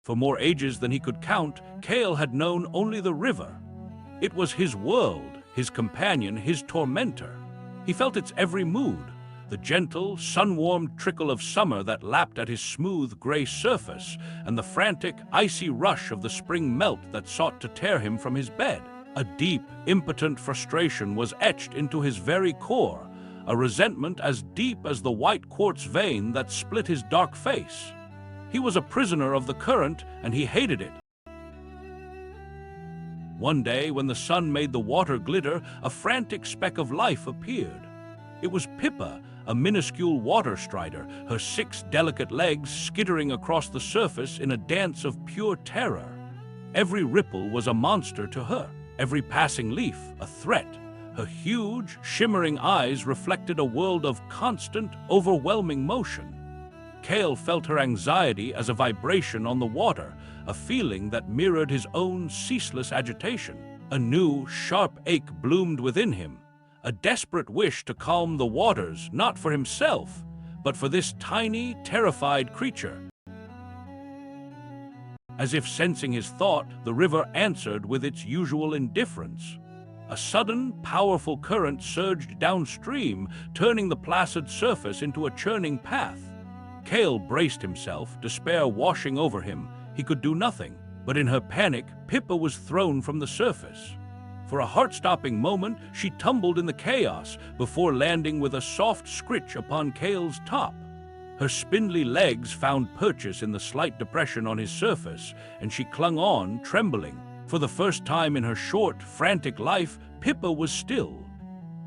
For more ages than he could count, Kael had known only the river. It was his world, his companion, his tormentor. He felt its every mood, the gentle, sun-warmed trickle of summer that lapped at his smooth gray surface, and the frantic, icy rush of the spring melt that sought to tear him from his bed. A deep, impotent frustration was etched into his very core, a resentment as deep as the white quartz vein that split his dark face. He was a prisoner of the current, and he hated it. One day, when the sun made the water glitter, a frantic speck of life appeared. It was Pippa, a minuscule water strider, her 6 delicate legs skittering across the surface in a dance of pure terror. Every ripple was a monster to her, every passing leaf a threat. Her huge, shimmering eyes reflected a world of constant, overwhelming motion. Kael felt her anxiety as a vibration on the water, a feeling that mirrored his own ceaseless agitation. A new, sharp ache bloomed within him, a desperate wish to calm the waters, not for himself, but for this tiny, terrified creature. As if sensing his thought, the river answered with its usual indifference. A sudden, powerful current surged downstream, turning the placid surface into a churning path. Kael braced himself, despair washing over him. He could do nothing, but in her panic, Pippa was thrown from the surface. For a heart-stopping moment, she tumbled in the chaos before landing with a soft scritch upon Kael's top. Her spindly legs found purchase in the slight depression on his surface, and she clung on, trembling. For the first time in her short, frantic life, Pippa was still.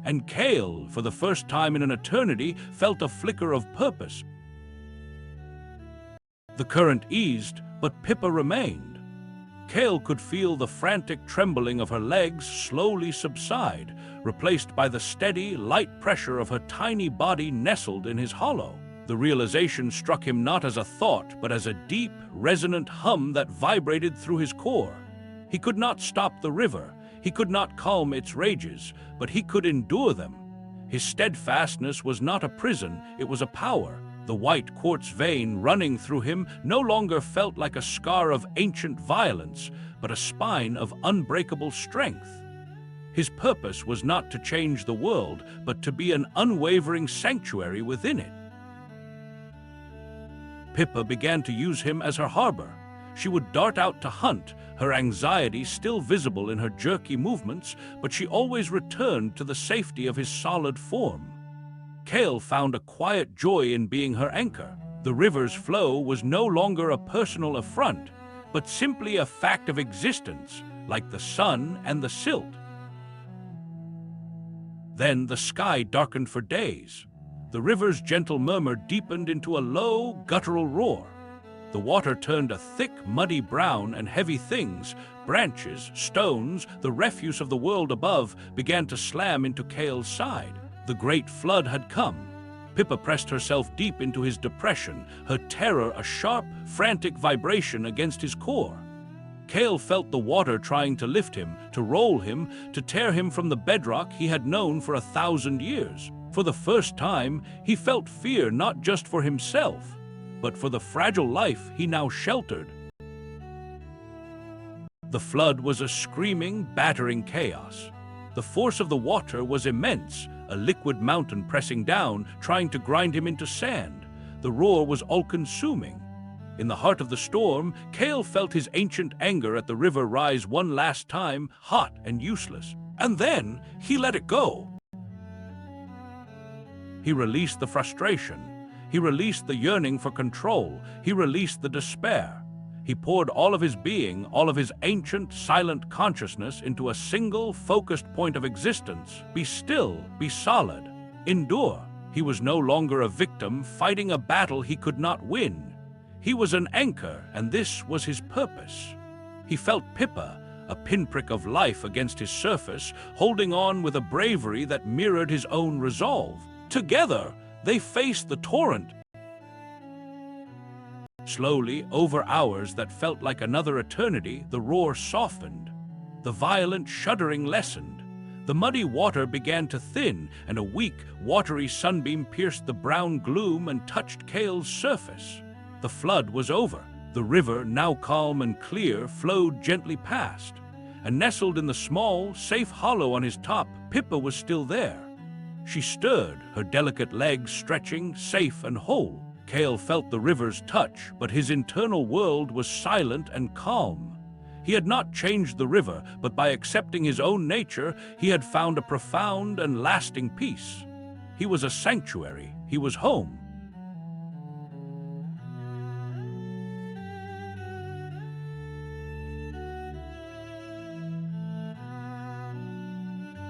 And Kael, for the first time in an eternity, felt a flicker of purpose. The current eased, but Pippa remained. Kael could feel the frantic trembling of her legs slowly subside, replaced by the steady, light pressure of her tiny body nestled in his hollow. The realization struck him not as a thought, but as a deep, resonant hum that vibrated through his core. He could not stop the river, he could not calm its rages, but he could endure them. His steadfastness was not a prison, it was a power. The white quartz vein running through him no longer felt like a scar of ancient violence, but a spine of unbreakable strength. His purpose was not to change the world, but to be an unwavering sanctuary within it. Pippa began to use him as her harbor. She would dart out to hunt, her anxiety still visible in her jerky movements, but she always returned to the safety of his solid form. Kael found a quiet joy in being her anchor. The river's flow was no longer a personal affront, but simply a fact of existence, like the sun and the silt. Then the sky darkened for days. The river's gentle murmur deepened into a low, guttural roar. The water turned a thick, muddy brown, and heavy things, branches, stones, the refuse of the world above, began to slam into Kael's side. The great flood had come. Pippa pressed herself deep into his depression, her terror a sharp, frantic vibration against his core. Kael felt the water trying to lift him, to roll him, to tear him from the bedrock he had known for 1,000 years. For the first time, he felt fear not just for himself, but for the fragile life he now sheltered. The flood was a screaming, battering chaos. The force of the water was immense, a liquid mountain pressing down, trying to grind him into sand. The roar was all-consuming. In the heart of the storm, Kael felt his ancient anger at the river rise one last time, hot and useless. And then he let it go. He released the frustration. He released the yearning for control. He released the despair. He poured all of his being, all of his ancient, silent consciousness into a single, focused point of existence. Be still, be solid, endure. He was no longer a victim fighting a battle he could not win. He was an anchor, and this was his purpose. He felt Pippa, a pinprick of life against his surface, holding on with a bravery that mirrored his own resolve. Together, they faced the torrent. Slowly, over hours that felt like another eternity, the roar softened. The violent shuddering lessened. The muddy water began to thin, and a weak, watery sunbeam pierced the brown gloom and touched Kael's surface. The flood was over. The river, now calm and clear, flowed gently past, and nestled in the small, safe hollow on his top, Pippa was still there. She stirred, her delicate legs stretching, safe and whole. Kael felt the river's touch, but his internal world was silent and calm. He had not changed the river, but by accepting his own nature, he had found a profound and lasting peace. He was a sanctuary, he was home,